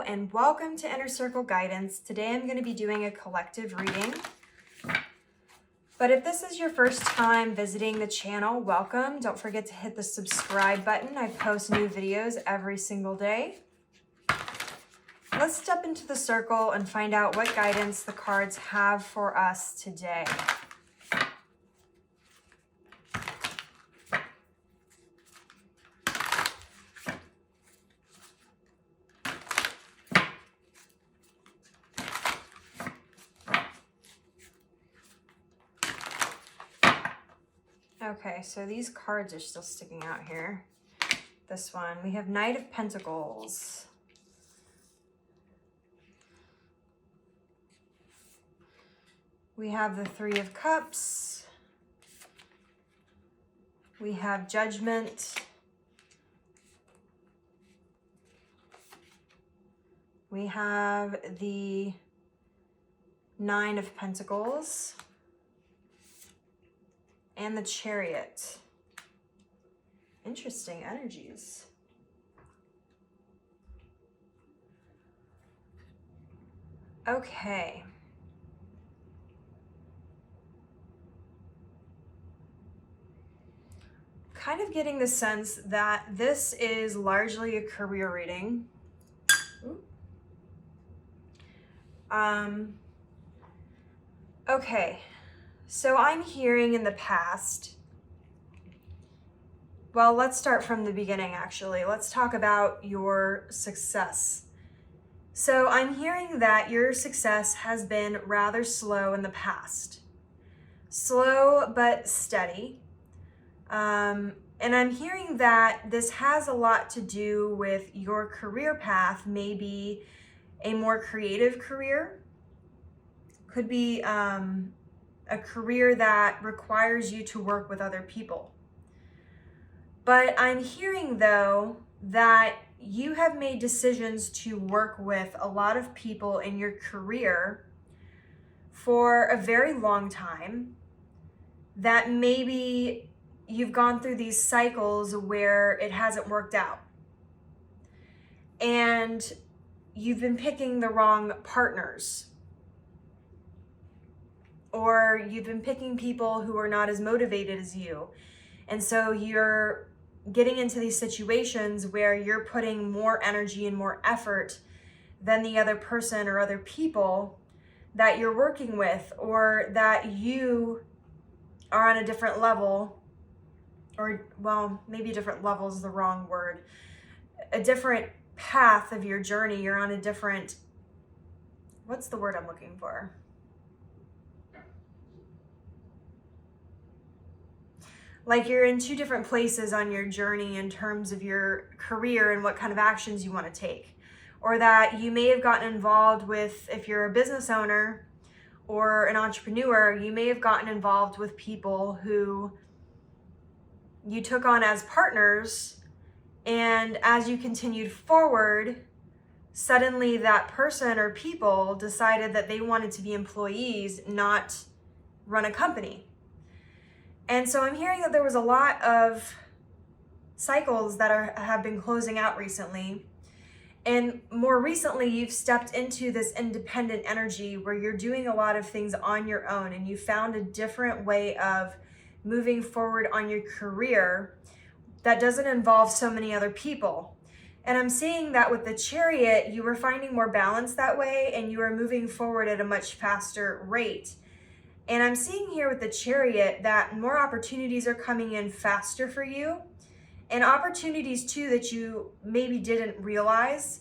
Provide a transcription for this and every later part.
and welcome to Inner Circle Guidance. Today I'm going to be doing a collective reading. But if this is your first time visiting the channel, welcome. Don't forget to hit the subscribe button. I post new videos every single day. Let's step into the circle and find out what guidance the cards have for us today. Okay, so these cards are still sticking out here. This one, we have Knight of Pentacles. We have the Three of Cups. We have Judgment. We have the Nine of Pentacles. And the Chariot. Interesting energies. Okay. Kind of getting the sense that this is largely a career reading. Okay. So I'm hearing in the past, well, let's start from the beginning actually. Let's talk about your success. So I'm hearing that your success has been rather slow in the past. Slow but steady. And I'm hearing that this has a lot to do with your career path, maybe a more creative career. Could be a career that requires you to work with other people. But I'm hearing though that you have made decisions to work with a lot of people in your career for a very long time, that maybe you've gone through these cycles where it hasn't worked out. And you've been picking the wrong partners. Or you've been picking people who are not as motivated as you. And so you're getting into these situations where you're putting more energy and more effort than the other person or other people that you're working with, or that you are on a different level, or well, maybe different level is the wrong word, a different path of your journey. You're on a different, what's the word I'm looking for? Like you're in two different places on your journey in terms of your career and what kind of actions you want to take. Or that you may have gotten involved with, if you're a business owner or an entrepreneur, you may have gotten involved with people who you took on as partners, and as you continued forward, suddenly that person or people decided that they wanted to be employees, not run a company. And so I'm hearing that there was a lot of cycles that have been closing out recently. And more recently, you've stepped into this independent energy where you're doing a lot of things on your own, and you found a different way of moving forward on your career that doesn't involve so many other people. And I'm seeing that with the Chariot, you were finding more balance that way, and you are moving forward at a much faster rate. And I'm seeing here with the Chariot that more opportunities are coming in faster for you, and opportunities too that you maybe didn't realize.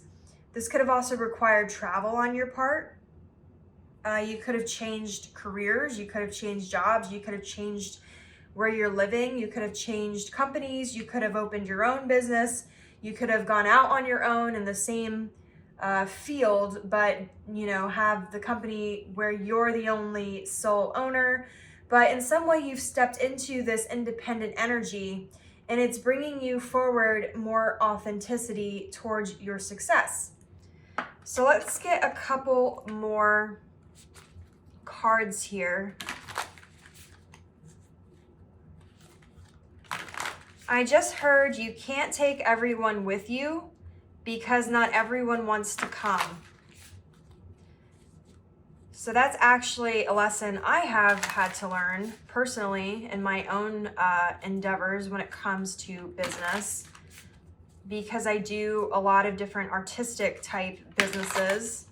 This could have also required travel on your part. You could have changed careers, you could have changed jobs, you could have changed where you're living, you could have changed companies, you could have opened your own business, you could have gone out on your own in the same field, but have the company where you're the only sole owner. But in some way you've stepped into this independent energy, and it's bringing you forward more authenticity towards your success. So let's get a couple more cards here. I just heard you can't take everyone with you, because not everyone wants to come. So that's actually a lesson I have had to learn personally in my own endeavors when it comes to business, because I do a lot of different artistic type businesses,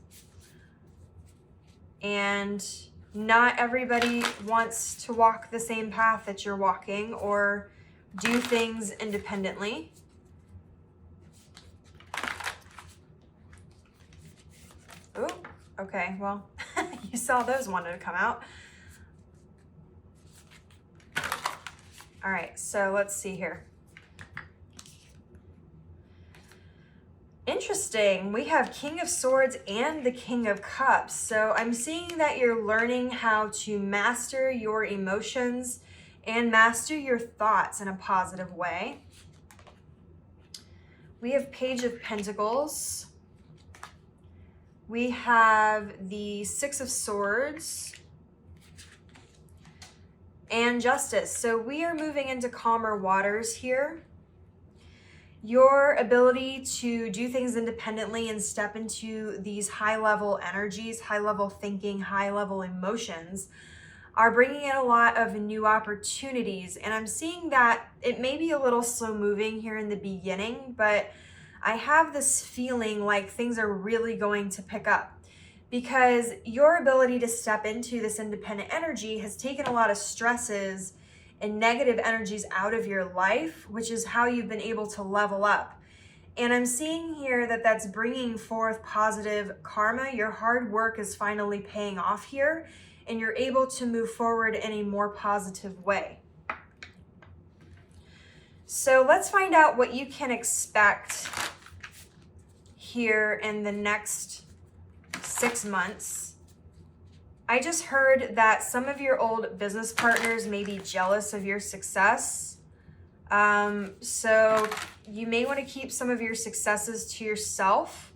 and not everybody wants to walk the same path that you're walking or do things independently. Oh, okay, well, you saw those wanted to come out. All right, so let's see here. Interesting, we have King of Swords and the King of Cups. So I'm seeing that you're learning how to master your emotions and master your thoughts in a positive way. We have Page of Pentacles. We have the Six of Swords and Justice. So we are moving into calmer waters here. Your ability to do things independently and step into these high-level energies, high-level thinking, high-level emotions are bringing in a lot of new opportunities. And I'm seeing that it may be a little slow moving here in the beginning, but I have this feeling like things are really going to pick up, because your ability to step into this independent energy has taken a lot of stresses and negative energies out of your life, which is how you've been able to level up. And I'm seeing here that that's bringing forth positive karma. Your hard work is finally paying off here, and you're able to move forward in a more positive way. So let's find out what you can expect here in the next 6 months. I just heard that some of your old business partners may be jealous of your success. So you may want to keep some of your successes to yourself,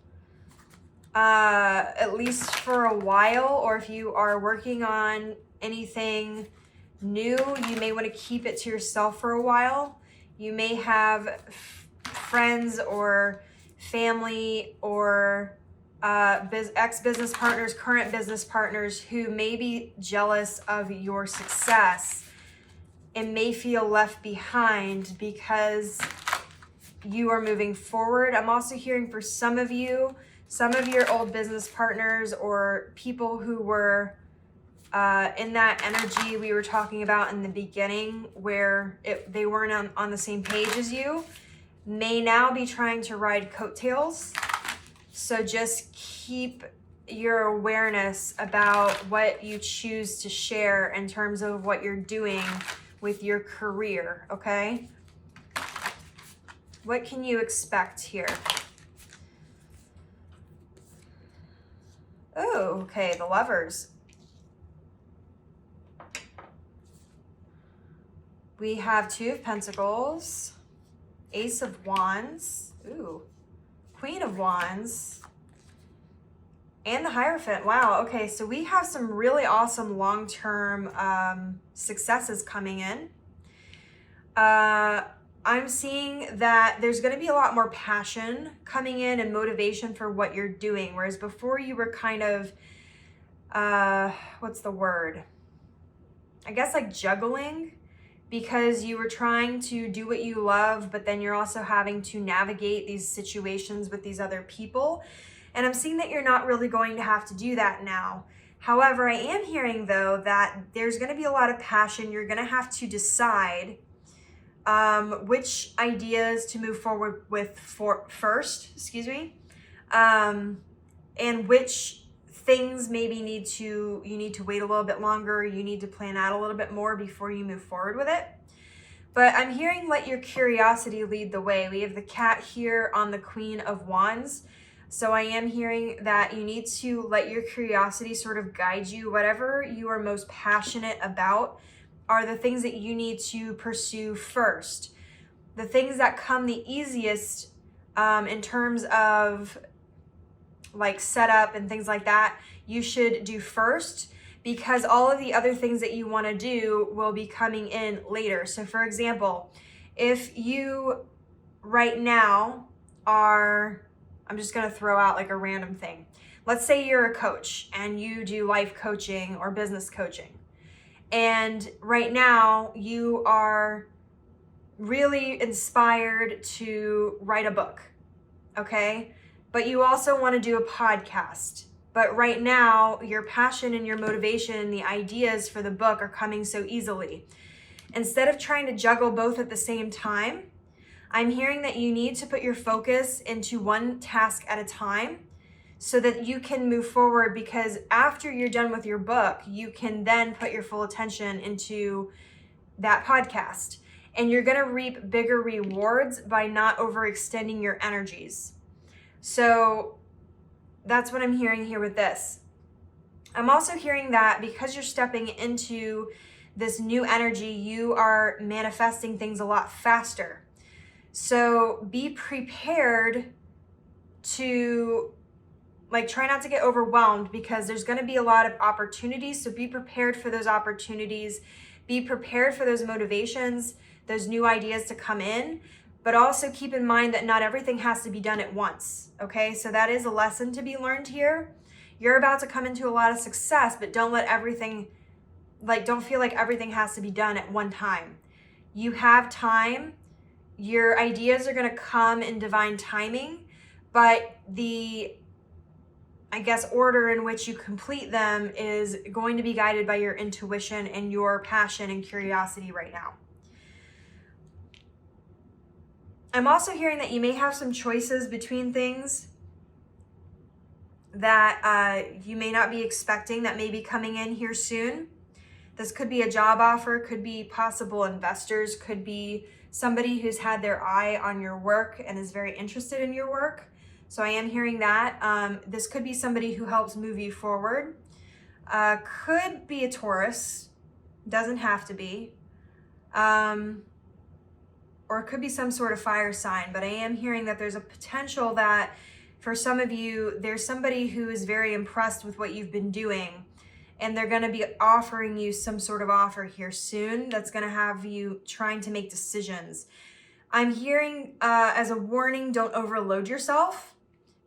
at least for a while, or if you are working on anything new, you may want to keep it to yourself for a while. You may have friends or family or ex-business partners, current business partners who may be jealous of your success and may feel left behind because you are moving forward. I'm also hearing for some of you, some of your old business partners or people who were in that energy we were talking about in the beginning where they weren't on the same page as you, may now be trying to ride coattails. So just keep your awareness about what you choose to share in terms of what you're doing with your career, okay? What can you expect here? Oh, okay, the Lovers. We have Two of Pentacles, Ace of Wands, ooh, Queen of Wands, and the Hierophant. Wow, okay, so we have some really awesome long-term successes coming in. I'm seeing that there's going to be a lot more passion coming in and motivation for what you're doing, whereas before you were kind of, what's the word? I guess like juggling, because you were trying to do what you love, but then you're also having to navigate these situations with these other people. And I'm seeing that you're not really going to have to do that now. However, I am hearing though that there's going to be a lot of passion. You're going to have to decide which ideas to move forward with first, and which things maybe you need to wait a little bit longer, you need to plan out a little bit more before you move forward with it. But I'm hearing let your curiosity lead the way. We have the cat here on the Queen of Wands. So I am hearing that you need to let your curiosity sort of guide you. Whatever you are most passionate about are the things that you need to pursue first. The things that come the easiest in terms of like setup and things like that, you should do first, because all of the other things that you want to do will be coming in later. So for example, if you right now are I'm just going to throw out like a random thing. Let's say you're a coach and you do life coaching or business coaching. And right now you are really inspired to write a book, okay? But you also want to do a podcast. But right now, your passion and your motivation and the ideas for the book are coming so easily. Instead of trying to juggle both at the same time, I'm hearing that you need to put your focus into one task at a time so that you can move forward, because after you're done with your book, you can then put your full attention into that podcast. And you're going to reap bigger rewards by not overextending your energies. So that's what I'm hearing here with this. I'm also hearing that because you're stepping into this new energy, you are manifesting things a lot faster. So be prepared to try not to get overwhelmed, because there's going to be a lot of opportunities. So be prepared for those opportunities. Be prepared for those motivations, those new ideas to come in. But also keep in mind that not everything has to be done at once, okay? So that is a lesson to be learned here. You're about to come into a lot of success, but don't let everything, don't feel like everything has to be done at one time. You have time. Your ideas are gonna come in divine timing, but the, order in which you complete them is going to be guided by your intuition and your passion and curiosity right now. I'm also hearing that you may have some choices between things that you may not be expecting that may be coming in here soon. This could be a job offer, could be possible investors, could be somebody who's had their eye on your work and is very interested in your work. So I am hearing that. This could be somebody who helps move you forward. Could be a Taurus, doesn't have to be. Or it could be some sort of fire sign, but I am hearing that there's a potential that for some of you, there's somebody who is very impressed with what you've been doing, and they're gonna be offering you some sort of offer here soon that's gonna have you trying to make decisions. I'm hearing as a warning, don't overload yourself.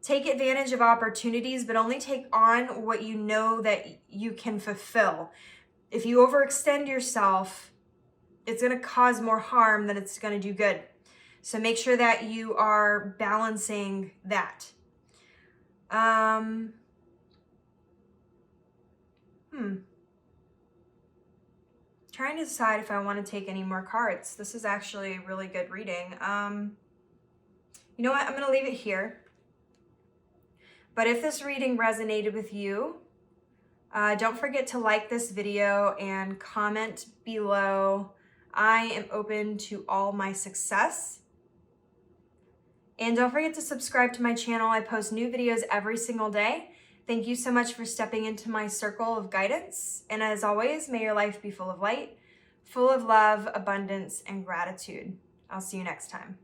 Take advantage of opportunities, but only take on what you know that you can fulfill. If you overextend yourself, it's going to cause more harm than it's going to do good. So make sure that you are balancing that. Trying to decide if I want to take any more cards. This is actually a really good reading. You know what? I'm going to leave it here. But if this reading resonated with you, don't forget to like this video and comment below. I am open to all my success. And don't forget to subscribe to my channel. I post new videos every single day. Thank you so much for stepping into my circle of guidance. And as always, may your life be full of light, full of love, abundance, and gratitude. I'll see you next time.